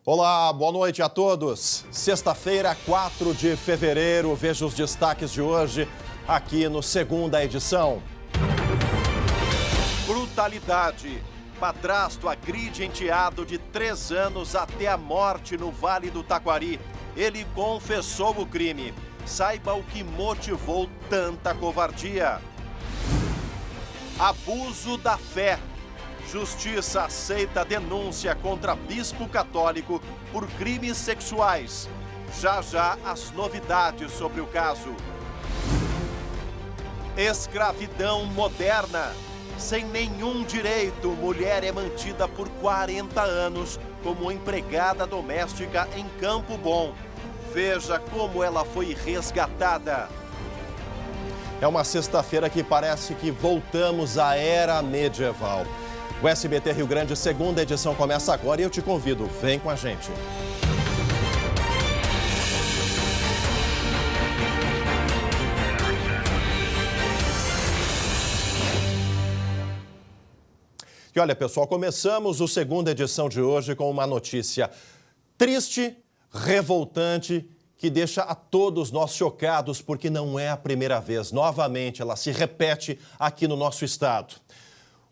Olá, boa noite a todos. Sexta-feira, 4 de fevereiro, veja os destaques de hoje aqui no Segunda Edição. Brutalidade. Padrasto agride enteado de 3 anos até a morte no Vale do Taquari. Ele confessou o crime. Saiba o que motivou tanta covardia. Abuso da fé. Justiça aceita denúncia contra bispo católico por crimes sexuais. Já já as novidades sobre o caso. Escravidão moderna. Sem nenhum direito, mulher é mantida por 40 anos como empregada doméstica em Campo Bom. Veja como ela foi resgatada. É uma sexta-feira que parece que voltamos à era medieval. O SBT Rio Grande, Segunda Edição, começa agora e eu te convido, vem com a gente. E olha, pessoal, começamos o Segunda Edição de hoje com uma notícia triste, revoltante, que deixa a todos nós chocados, porque não é a primeira vez. Novamente, ela se repete aqui no nosso estado.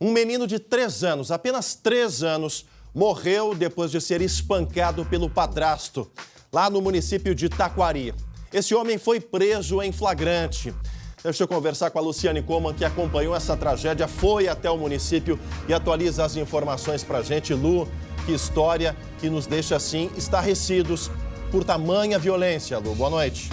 Um menino de 3 anos, apenas 3 anos, morreu depois de ser espancado pelo padrasto, lá no município de Taquari. Esse homem foi preso em flagrante. Deixa eu conversar com a Luciane Coman, que acompanhou essa tragédia, foi até o município e atualiza as informações pra gente. Lu, que história que nos deixa assim estarrecidos por tamanha violência. Lu, boa noite.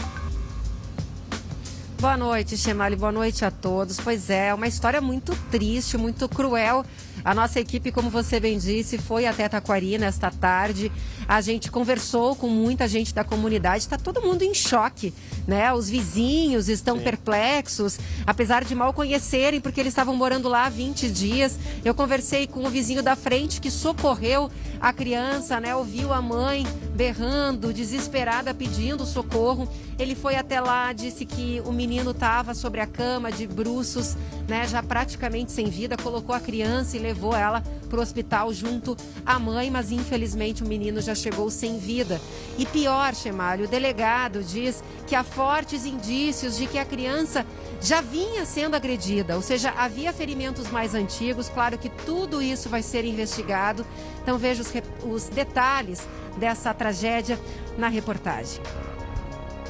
Boa noite, Chemali. Boa noite a todos. Pois é, uma história muito triste, muito cruel. A nossa equipe, como você bem disse, foi até Taquari nesta tarde. A gente conversou com muita gente da comunidade. Está todo mundo em choque, né? Os vizinhos estão perplexos, apesar de mal conhecerem, porque eles estavam morando lá há 20 dias. Eu conversei com o vizinho da frente que socorreu a criança, né? Ouviu a mãe berrando, desesperada, pedindo socorro. Ele foi até lá, disse que o menino estava sobre a cama, de bruços, né? Já praticamente sem vida, colocou a criança e levou ela para o hospital junto à mãe, mas infelizmente o menino já chegou sem vida. E pior, Chemalho, o delegado diz que há fortes indícios de que a criança já vinha sendo agredida, ou seja, havia ferimentos mais antigos. Claro que tudo isso vai ser investigado. Então veja os detalhes dessa tragédia na reportagem.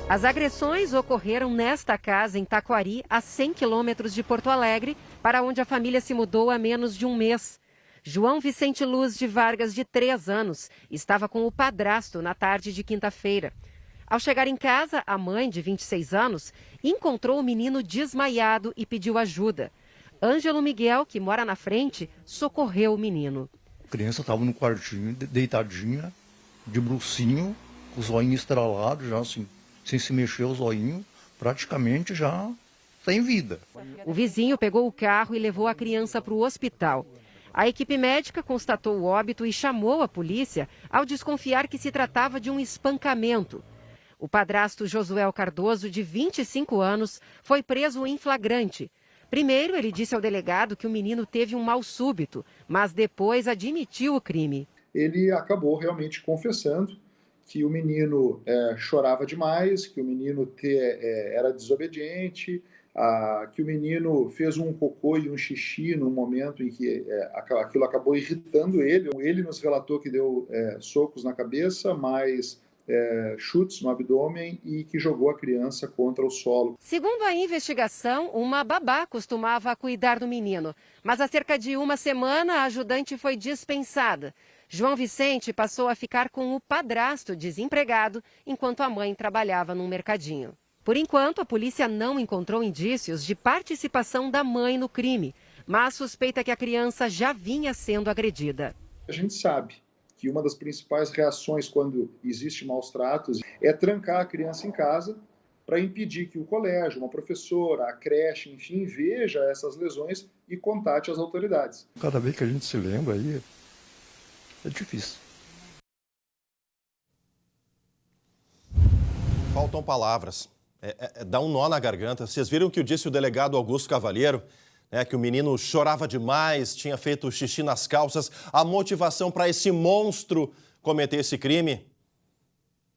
As agressões ocorreram nesta casa em Taquari, a 100 quilômetros de Porto Alegre, para onde a família se mudou há menos de um mês. João Vicente Luz de Vargas, de 3 anos, estava com o padrasto na tarde de quinta-feira. Ao chegar em casa, a mãe, de 26 anos, encontrou o menino desmaiado e pediu ajuda. Ângelo Miguel, que mora na frente, socorreu o menino. A criança estava no quartinho, deitadinha, de brucinho, com os olhinhos estralados, já assim, sem se mexer os olhinhos, praticamente já sem vida. O vizinho pegou o carro e levou a criança para o hospital. A equipe médica constatou o óbito e chamou a polícia ao desconfiar que se tratava de um espancamento. O padrasto Josué Cardoso, de 25 anos, foi preso em flagrante. Primeiro, ele disse ao delegado que o menino teve um mal súbito, mas depois admitiu o crime. Ele acabou realmente confessando que o menino chorava demais, que o menino era desobediente, que o menino fez um cocô e um xixi no momento em que aquilo acabou irritando ele. Ele nos relatou que deu socos na cabeça, mais chutes no abdômen e que jogou a criança contra o solo. Segundo a investigação, uma babá costumava cuidar do menino, mas há cerca de uma semana a ajudante foi dispensada. João Vicente passou a ficar com o padrasto desempregado, enquanto a mãe trabalhava num mercadinho. Por enquanto, a polícia não encontrou indícios de participação da mãe no crime, mas suspeita que a criança já vinha sendo agredida. A gente sabe que uma das principais reações quando existe maus tratos é trancar a criança em casa para impedir que o colégio, uma professora, a creche, enfim, veja essas lesões e contate as autoridades. Cada vez que a gente se lembra aí, é difícil. Faltam palavras. Dá um nó na garganta. Vocês viram o que disse o delegado Augusto Cavalheiro? Que o menino chorava demais, tinha feito xixi nas calças. A motivação para esse monstro cometer esse crime.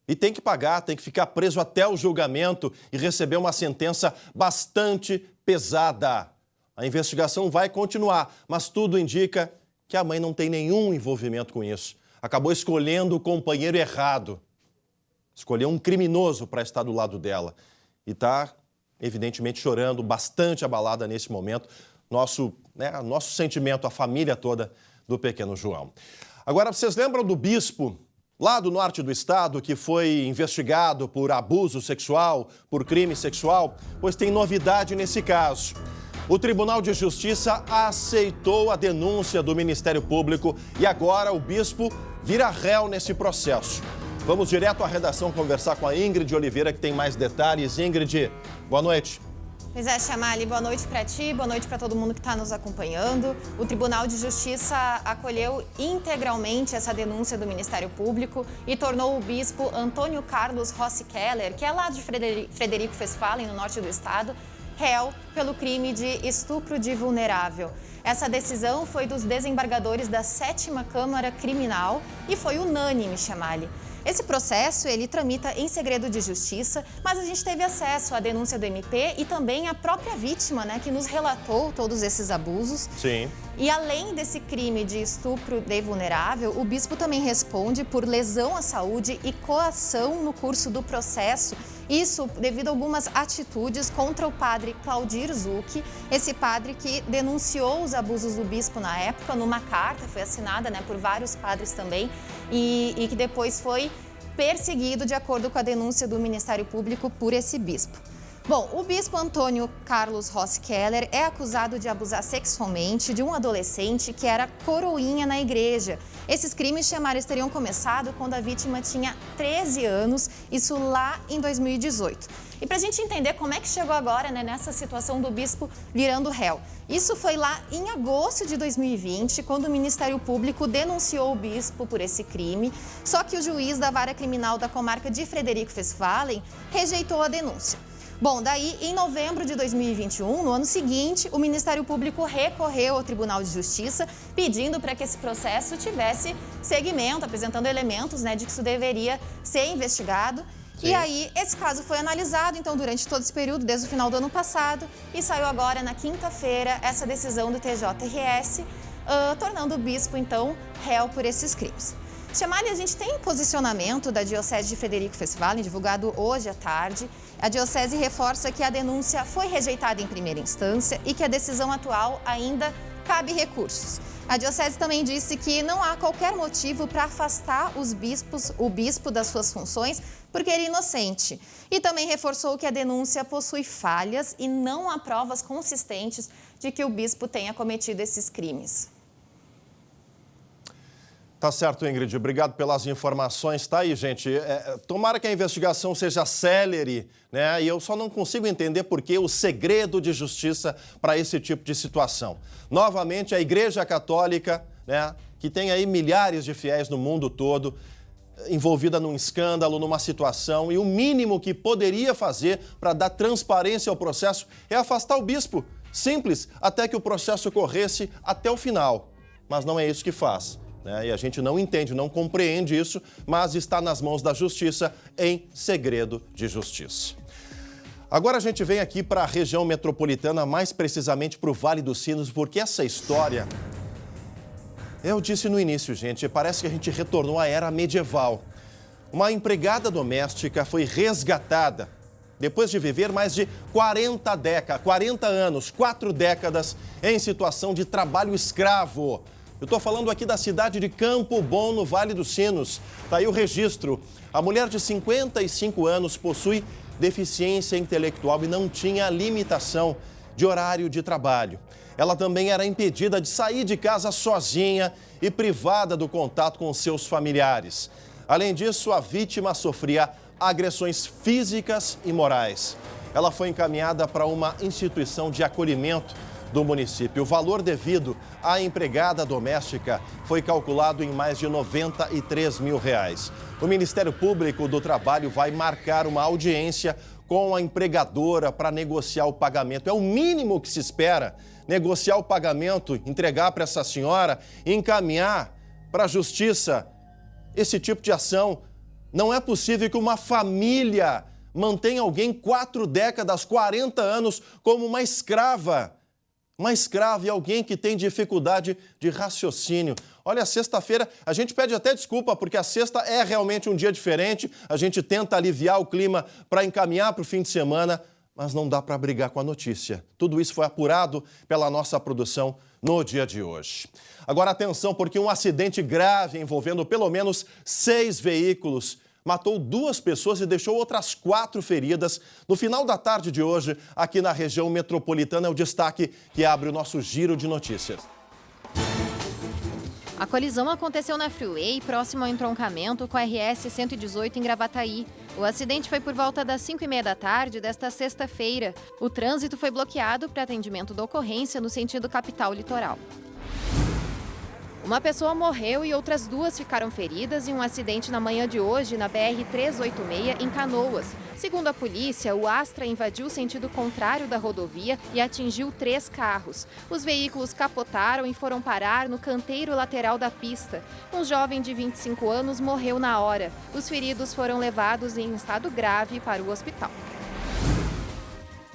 E tem que pagar, tem que ficar preso até o julgamento e receber uma sentença bastante pesada. A investigação vai continuar, mas tudo indica que a mãe não tem nenhum envolvimento com isso. Acabou escolhendo o companheiro errado. Escolheu um criminoso para estar do lado dela. E está, evidentemente, chorando, bastante abalada nesse momento. Nosso sentimento, a família toda do pequeno João. Agora, vocês lembram do bispo lá do norte do estado que foi investigado por abuso sexual, por crime sexual? Pois tem novidade nesse caso. O Tribunal de Justiça aceitou a denúncia do Ministério Público e agora o bispo vira réu nesse processo. Vamos direto à redação conversar com a Ingrid Oliveira, que tem mais detalhes. Ingrid, boa noite. Pois é, Chamali, boa noite para ti, boa noite para todo mundo que está nos acompanhando. O Tribunal de Justiça acolheu integralmente essa denúncia do Ministério Público e tornou o bispo Antônio Carlos Rossi Keller, que é lá de Frederico Westphalen, no norte do estado, réu pelo crime de estupro de vulnerável. Essa decisão foi dos desembargadores da 7ª Câmara Criminal e foi unânime, Chamali. Esse processo, ele tramita em segredo de justiça, mas a gente teve acesso à denúncia do MP e também à própria vítima, que nos relatou todos esses abusos. Sim. E além desse crime de estupro de vulnerável, o bispo também responde por lesão à saúde e coação no curso do processo. Isso devido a algumas atitudes contra o padre Claudir Zucchi, esse padre que denunciou os abusos do bispo na época, numa carta, foi assinada por vários padres também, e que depois foi perseguido de acordo com a denúncia do Ministério Público por esse bispo. Bom, o bispo Antônio Carlos Rossi Keller é acusado de abusar sexualmente de um adolescente que era coroinha na igreja. Esses crimes, Chamares, teriam começado quando a vítima tinha 13 anos, isso lá em 2018. E para a gente entender como é que chegou agora nessa situação do bispo virando réu. Isso foi lá em agosto de 2020, quando o Ministério Público denunciou o bispo por esse crime, só que o juiz da Vara Criminal da comarca de Frederico Westphalen rejeitou a denúncia. Bom, daí, em novembro de 2021, no ano seguinte, o Ministério Público recorreu ao Tribunal de Justiça, pedindo para que esse processo tivesse seguimento, apresentando elementos de que isso deveria ser investigado. Sim. E aí, esse caso foi analisado, então, durante todo esse período, desde o final do ano passado, e saiu agora, na quinta-feira, essa decisão do TJRS, tornando o bispo, então, réu por esses crimes. Chamali, a gente tem um posicionamento da Diocese de Frederico Westphalen, divulgado hoje à tarde. A Diocese reforça que a denúncia foi rejeitada em primeira instância e que a decisão atual ainda cabe recursos. A Diocese também disse que não há qualquer motivo para afastar o bispo das suas funções, porque ele é inocente. E também reforçou que a denúncia possui falhas e não há provas consistentes de que o bispo tenha cometido esses crimes. Tá certo, Ingrid. Obrigado pelas informações. Tá aí, gente. Tomara que a investigação seja célere, E eu só não consigo entender por que o segredo de justiça para esse tipo de situação. Novamente, a Igreja Católica, que tem aí milhares de fiéis no mundo todo, envolvida num escândalo, numa situação, e o mínimo que poderia fazer para dar transparência ao processo é afastar o bispo. Simples, até que o processo corresse até o final. Mas não é isso que faz. E a gente não entende, não compreende isso, mas está nas mãos da Justiça em segredo de justiça. Agora a gente vem aqui para a região metropolitana, mais precisamente para o Vale dos Sinos, porque essa história, eu disse no início, gente, parece que a gente retornou à era medieval. Uma empregada doméstica foi resgatada depois de viver mais de 40 anos, 4 décadas em situação de trabalho escravo. Eu estou falando aqui da cidade de Campo Bom, no Vale dos Sinos. Está aí o registro. A mulher de 55 anos possui deficiência intelectual e não tinha limitação de horário de trabalho. Ela também era impedida de sair de casa sozinha e privada do contato com seus familiares. Além disso, a vítima sofria agressões físicas e morais. Ela foi encaminhada para uma instituição de acolhimento do município. O valor devido à empregada doméstica foi calculado em mais de R$93 mil. O Ministério Público do Trabalho vai marcar uma audiência com a empregadora para negociar o pagamento. É o mínimo que se espera, negociar o pagamento, entregar para essa senhora e encaminhar para a Justiça esse tipo de ação. Não é possível que uma família mantenha alguém 4 décadas, 40 anos como uma escrava. Uma escrava e alguém que tem dificuldade de raciocínio. Olha, sexta-feira, a gente pede até desculpa, porque a sexta é realmente um dia diferente. A gente tenta aliviar o clima para encaminhar para o fim de semana, mas não dá para brigar com a notícia. Tudo isso foi apurado pela nossa produção no dia de hoje. Agora, atenção, porque um acidente grave envolvendo pelo menos 6 veículos matou 2 pessoas e deixou outras 4 feridas. No final da tarde de hoje, aqui na região metropolitana, é o destaque que abre o nosso giro de notícias. A colisão aconteceu na Freeway, próximo ao entroncamento com a RS 118 em Gravataí. O acidente foi por volta das 5h30 da tarde desta sexta-feira. O trânsito foi bloqueado para atendimento da ocorrência no sentido capital-litoral. Uma pessoa morreu e outras 2 ficaram feridas em um acidente na manhã de hoje na BR-386, em Canoas. Segundo a polícia, o Astra invadiu o sentido contrário da rodovia e atingiu 3 carros. Os veículos capotaram e foram parar no canteiro lateral da pista. Um jovem de 25 anos morreu na hora. Os feridos foram levados em estado grave para o hospital.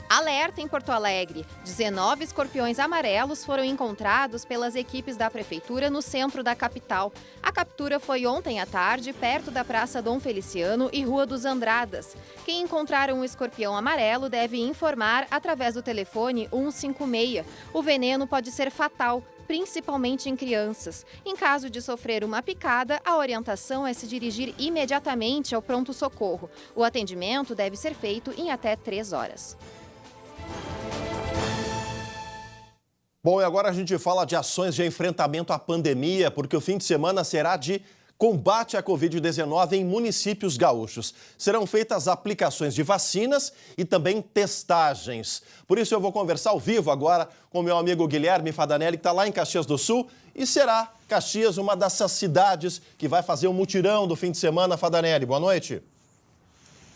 Alerta em Porto Alegre. 19 escorpiões amarelos foram encontrados pelas equipes da prefeitura no centro da capital. A captura foi ontem à tarde, perto da Praça Dom Feliciano e Rua dos Andradas. Quem encontrar um escorpião amarelo deve informar através do telefone 156. O veneno pode ser fatal, principalmente em crianças. Em caso de sofrer uma picada, a orientação é se dirigir imediatamente ao pronto-socorro. O atendimento deve ser feito em até 3 horas. Bom, e agora a gente fala de ações de enfrentamento à pandemia, porque o fim de semana será de combate à Covid-19 em municípios gaúchos. Serão feitas aplicações de vacinas e também testagens. Por isso eu vou conversar ao vivo agora com meu amigo Guilherme Fadanelli, que está lá em Caxias do Sul. E será Caxias uma dessas cidades que vai fazer o mutirão do fim de semana. Fadanelli, boa noite.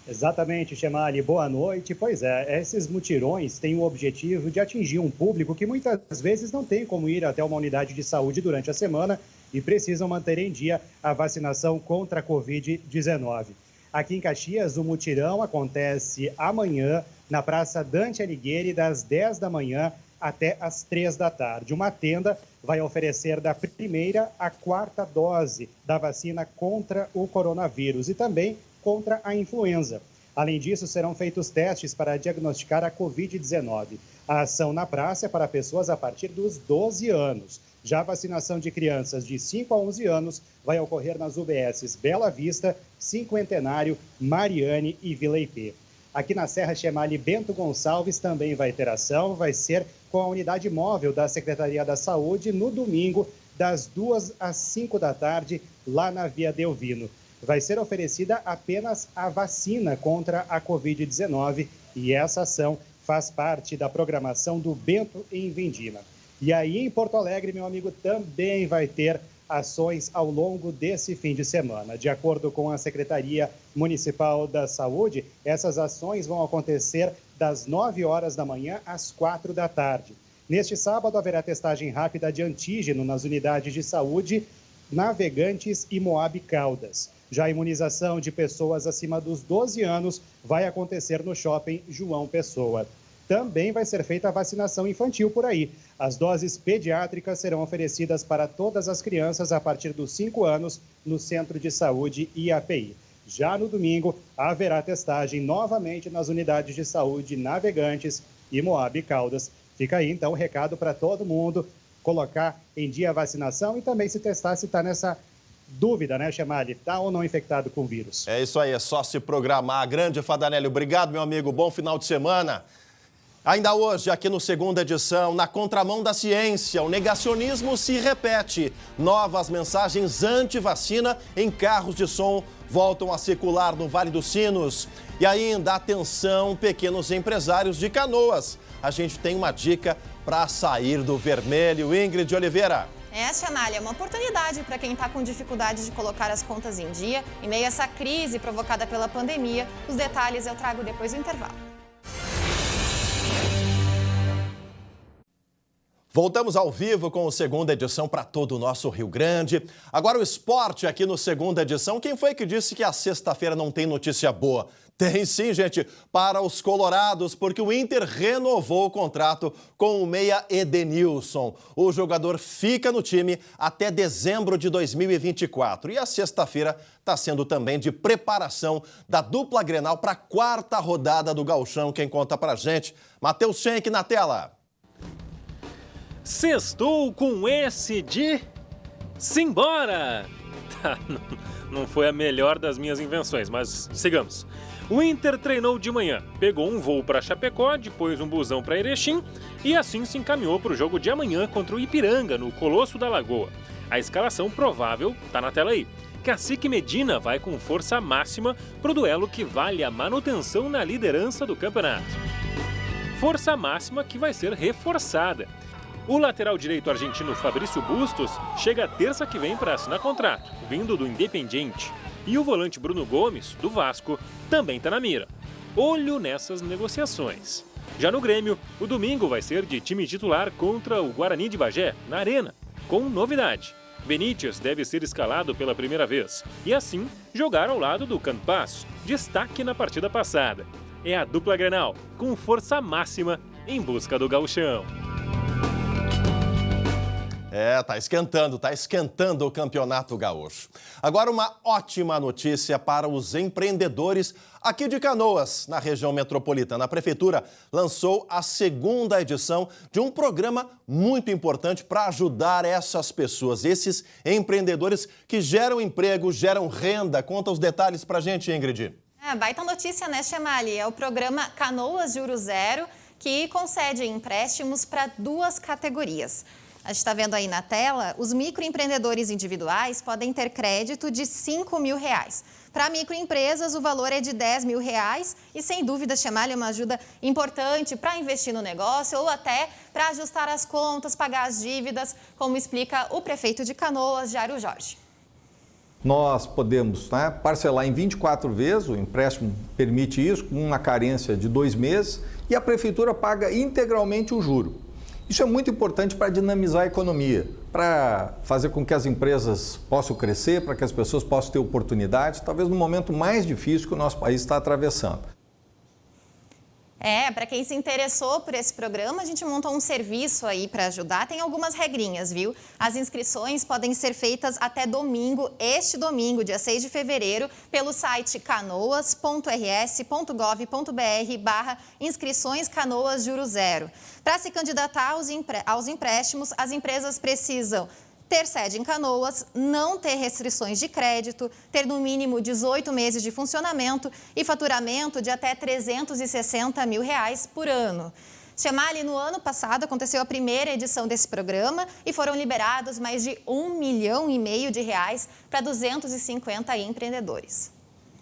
Exatamente, Chemali, boa noite. Pois é, esses mutirões têm o objetivo de atingir um público que muitas vezes não tem como ir até uma unidade de saúde durante a semana e precisam manter em dia a vacinação contra a Covid-19. Aqui em Caxias, o mutirão acontece amanhã na Praça Dante Alighieri, das 10 da manhã até as 3 da tarde. Uma tenda vai oferecer da primeira à 4ª dose da vacina contra o coronavírus e também contra a influenza. Além disso, serão feitos testes para diagnosticar a Covid-19. A ação na praça é para pessoas a partir dos 12 anos. Já a vacinação de crianças de 5 a 11 anos vai ocorrer nas UBSs Bela Vista, Cinquentenário, Mariane e Vila Ipê. Aqui na Serra Chemali, Bento Gonçalves também vai ter ação, vai ser com a unidade móvel da Secretaria da Saúde no domingo, das 2 às 5 da tarde, lá na Via Delvino. Vai ser oferecida apenas a vacina contra a Covid-19 e essa ação faz parte da programação do Bento em Vindima. E aí em Porto Alegre, meu amigo, também vai ter ações ao longo desse fim de semana. De acordo com a Secretaria Municipal da Saúde, essas ações vão acontecer das 9 horas da manhã às 4 da tarde. Neste sábado haverá testagem rápida de antígeno nas unidades de saúde Navegantes e Moab Caldas. Já a imunização de pessoas acima dos 12 anos vai acontecer no Shopping João Pessoa. Também vai ser feita a vacinação infantil por aí. As doses pediátricas serão oferecidas para todas as crianças a partir dos 5 anos no Centro de Saúde IAPI. Já no domingo, haverá testagem novamente nas unidades de saúde Navegantes e Moab Caldas. Fica aí, então, o recado para todo mundo colocar em dia a vacinação e também se testar se está nessa dúvida, né, Chemali? Está ou não infectado com o vírus? É isso aí, é só se programar. Grande Fadanelli, obrigado, meu amigo. Bom final de semana. Ainda hoje, aqui no Segunda Edição, na contramão da ciência, o negacionismo se repete. Novas mensagens anti-vacina em carros de som voltam a circular no Vale dos Sinos. E ainda, atenção, pequenos empresários de Canoas. A gente tem uma dica para sair do vermelho. Ingrid Oliveira. Essa, Anália, é uma oportunidade para quem está com dificuldade de colocar as contas em dia, em meio a essa crise provocada pela pandemia. Os detalhes eu trago depois do intervalo. Voltamos ao vivo com a segunda edição para todo o nosso Rio Grande. Agora o esporte aqui no segunda edição. Quem foi que disse que a sexta-feira não tem notícia boa? Tem sim, gente, para os colorados, porque o Inter renovou o contrato com o meia Edenilson. O jogador fica no time até dezembro de 2024. E a sexta-feira está sendo também de preparação da dupla Grenal para a quarta rodada do Gauchão. Quem conta pra gente? Matheus Schenck na tela. Sextou com S de simbora! Tá, não foi a melhor das minhas invenções, mas sigamos. O Inter treinou de manhã, pegou um voo para Chapecó, depois um busão para Erechim e assim se encaminhou para o jogo de amanhã contra o Ipiranga, no Colosso da Lagoa. A escalação provável tá na tela aí. Cacique Medina vai com força máxima pro duelo que vale a manutenção na liderança do campeonato. Força máxima que vai ser reforçada. O lateral direito argentino Fabrício Bustos chega terça que vem para assinar contrato, vindo do Independiente. E o volante Bruno Gomes, do Vasco, também está na mira. Olho nessas negociações. Já no Grêmio, o domingo vai ser de time titular contra o Guarani de Bagé, na Arena, com novidade. Benítez deve ser escalado pela primeira vez e assim jogar ao lado do Campas, destaque na partida passada. É a dupla Grenal, com força máxima em busca do gauchão. Tá esquentando o Campeonato Gaúcho. Agora uma ótima notícia para os empreendedores aqui de Canoas, na região metropolitana. A Prefeitura lançou a segunda edição de um programa muito importante para ajudar essas pessoas, esses empreendedores que geram emprego, geram renda. Conta os detalhes para a gente, Ingrid. Baita notícia, né, Chamali? É o programa Canoas Juro Zero, que concede empréstimos para duas categorias. A gente está vendo aí na tela, os microempreendedores individuais podem ter crédito de R$5 mil. Para microempresas, o valor é de R$10 mil e, sem dúvida, Chamali é uma ajuda importante para investir no negócio ou até para ajustar as contas, pagar as dívidas, como explica o prefeito de Canoas, Jairo Jorge. Nós podemos parcelar em 24 vezes, o empréstimo permite isso, com uma carência de 2 meses, e a Prefeitura paga integralmente o juro. Isso é muito importante para dinamizar a economia, para fazer com que as empresas possam crescer, para que as pessoas possam ter oportunidades, talvez no momento mais difícil que o nosso país está atravessando. Para quem se interessou por esse programa, a gente montou um serviço aí para ajudar. Tem algumas regrinhas, viu? As inscrições podem ser feitas até domingo, este domingo, dia 6 de fevereiro, pelo site canoas.rs.gov.br/inscrições Canoas Juro Zero. Para se candidatar aos empréstimos, as empresas precisam ter sede em Canoas, não ter restrições de crédito, ter no mínimo 18 meses de funcionamento e faturamento de até R$360 mil por ano. Chamali, no ano passado, aconteceu a primeira edição desse programa e foram liberados mais de R$1,5 milhão para 250 empreendedores.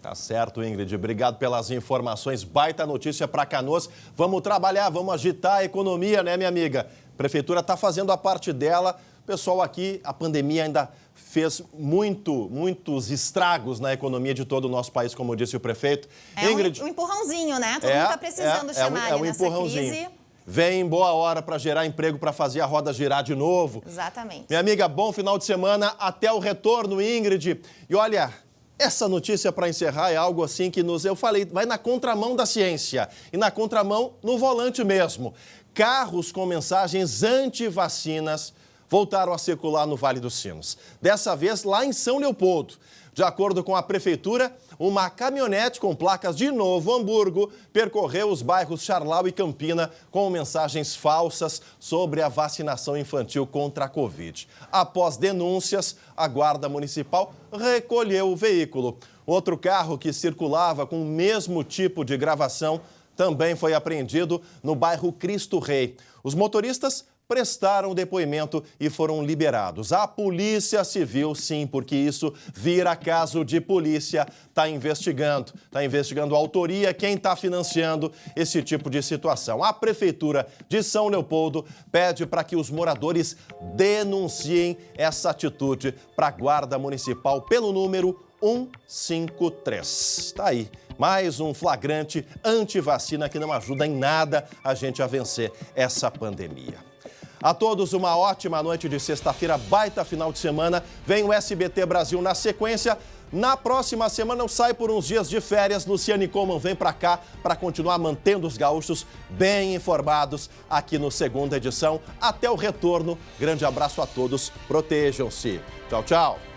Tá certo, Ingrid. Obrigado pelas informações. Baita notícia para Canoas. Vamos trabalhar, vamos agitar a economia, né, minha amiga? A Prefeitura está fazendo a parte dela. Pessoal, aqui a pandemia ainda fez muitos estragos na economia de todo o nosso país, como disse o prefeito. Ingrid, um empurrãozinho, né? Todo mundo está precisando chamar um nessa empurrãozinho. crise. Vem em boa hora para gerar emprego, para fazer a roda girar de novo. Exatamente. Minha amiga, bom final de semana. Até o retorno, Ingrid. E olha, essa notícia para encerrar é algo assim que eu falei, vai na contramão da ciência e na contramão no volante mesmo. Carros com mensagens anti-vacinas voltaram a circular no Vale dos Sinos. Dessa vez lá em São Leopoldo. De acordo com a Prefeitura, uma caminhonete com placas de Novo Hamburgo percorreu os bairros Charlau e Campina com mensagens falsas sobre a vacinação infantil contra a Covid. Após denúncias, a Guarda Municipal recolheu o veículo. Outro carro que circulava com o mesmo tipo de gravação também foi apreendido no bairro Cristo Rei. Os motoristas prestaram depoimento e foram liberados. A Polícia Civil, sim, porque isso vira caso de polícia, está investigando a autoria, quem está financiando esse tipo de situação. A Prefeitura de São Leopoldo pede para que os moradores denunciem essa atitude para a Guarda Municipal pelo número 153. Está aí, mais um flagrante anti-vacina que não ajuda em nada a gente a vencer essa pandemia. A todos uma ótima noite de sexta-feira, baita final de semana. Vem o SBT Brasil na sequência. Na próxima semana eu saio por uns dias de férias. Luciane Coman vem para cá para continuar mantendo os gaúchos bem informados aqui no Segunda Edição. Até o retorno. Grande abraço a todos. Protejam-se. Tchau, tchau.